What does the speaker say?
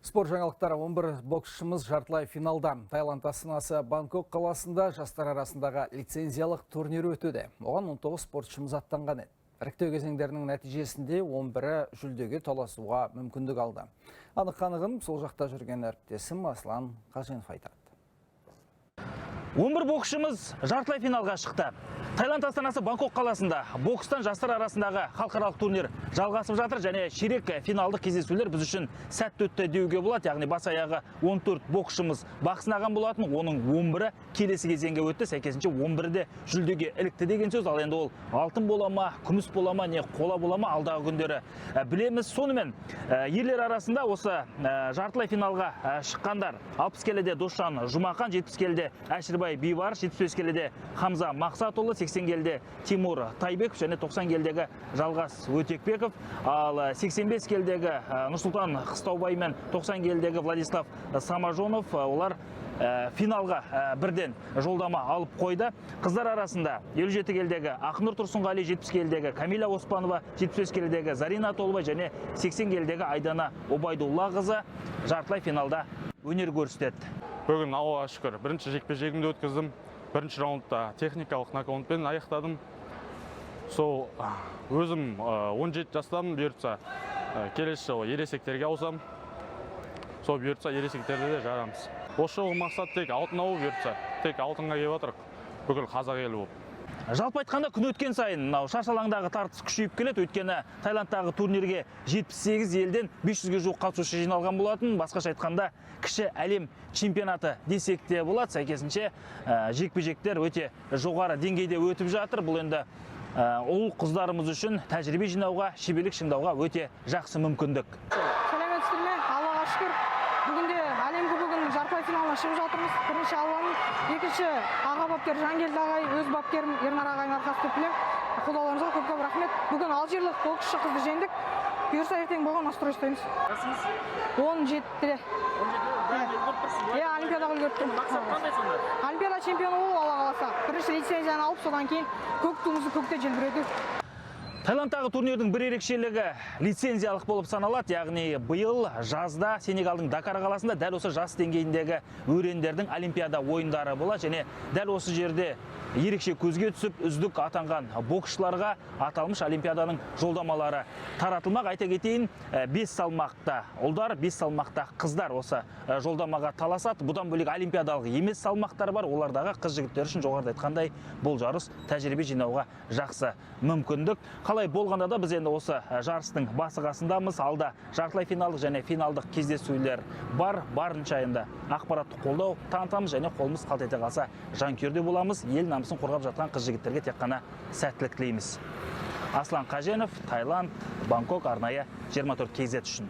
Спорт жаңалықтары 11 боксшымыз жартылай финалда. Таиланд астанасы Бангкок қаласында жастар арасындағы лицензиялық турнир өтуде. Оған 19 спортшымыз аттанған еді. Іріктеу кезеңдерінің нәтижесінде 11-і жүлдеге таласуға мүмкіндік алды. Анық-қанығын сол жақта жүрген әріптесім Аслан Қаженов айтады. 11 боксшымыз жартылай финалға шықты. Таиланд астанасы Бангкок қаласында бокстан жастар арасындағы халықаралық турнир жалғасып жатыр және ширек финалдық кездесулер біз үшін сәтті өтті деуге болады. Яғни бас аяғы 14 боксшымыз бақ сынаған болатын, оның 11-і келесі кезеңге өтті. Сәйкесінше 11-де жүлдеге ілікті деген сөз. Ал енді ол алтын бола ма, күміс бола ма, не қола бола ма алдағы күндері білеміз. Сонымен ерлер арасында осы жартылай финалға шыққандар 60 келіде Досжан Жұмақан, 70 келіде Әшірбай Бейбар, 75 келіде Хамза Мақсатұлы, 80 келіде Тимур Тайбеков және 90 келідегі Жалғас Өтекбеков, ал 85 келідегі Нұрсұлтан Қыстаубай мен 90 келідегі Владислав Самажонов олар финалға бірден жолдама алып қойды. Қыздар арасында 57 келідегі Ақнұр Тұрсынғали, 70 келідегі Камила Оспанова, 75 келідегі Зарина Толбай және 80 келідегі Айдана Обайдуллақызы жартылай финалда өнер көрсетеді. Бүгін Аллаға шүкір бірінші жекпе-жегімді өткіздім. Бірінші раундта техникалық нокаутпен аяқтадым. Сол өзім 17 жастамын, бұйыртса келесі жылы ересектерге ауысам. Сол бұйыртса ересектерде де жарамыз. Осы жылғы мақсат тек алтын алу, бұйыртса тек алтынға келіп отырық. Бүкіл қазақ елі болып. Жалпы айтқанда күн өткен сайын шаршы алаңдағы тартыс күшейіп келеді. Өйткені Таиландтағы турнирге 78 елден 500-ге жуық қатысушы жиналған болатын. Басқаша айтқанда кіші әлем чемпионаты десек те болады. Сәйкесінше жекпе-жектер өте жоғары деңгейде өтіп жатыр. Бұл енді ұл қыздарымыз үшін тәжірибе жинауға, шеберлік шыңдауға өте жақсы мүмкіндік. Сәлеметсіздер ме? Аллаға шүкір. Бүгінде әлем кубогының жартылай финалына шығып жатырмыз. Бірінші Алланың, екінші аға бапкер Жангелді ағай, өз бапкерім Ернар ағайын арқасы деп білем. Құдаларыңызға көп рахмет. Бүгін алжирлік боксшы қызды жеңдік. Бұйырса ертең болған настрой ұстаймыз. 17-де. Олимпиадаға үлгерттім. Олимпиада чемпионы болу Алла қаласа. Бірінші лицензияны алып, содан кейін көк туымызды көкте желбірету. Таиландтағы турнирдің бір ерекшелігі лицензиялық болып саналады. Яғни биыл жазда Сенегалдың Дакар қаласында дәл осы жас деңгейіндегі өрендердің Олимпиада ойындары болады және дәл осы жерде ерекше көзге түсіп үздік атанған боксшыларға аталмыш Олимпиаданың жолдамалары таратылмақ. Айта кетейін, 5 салмақта ұлдар, 5 салмақта қыздар осы жолдамаға таласады. Бұдан бөлек олимпиадалық емес салмақтар бар. Олардағы қыз жігіттер үшін жоғарыда айтқандай бұл жарыс тәжірибе жинауға жақсы мүмкіндік. Қалай болғанда да біз енді осы жарыстың басы қасындамыз. Алда жартылай финалдық және финалдық кездесулер бар. Барынша енді ақпаратты қолдау танытамыз және қолымыз қалт ете қалса жанкүйерде боламыз. Ел намысын қорғап жатқан қыз жігіттерге тек қана сәттілік тілейміз. Аслан Қаженов, Таиланд, Бангкок, арнайы 24 KZ үшін.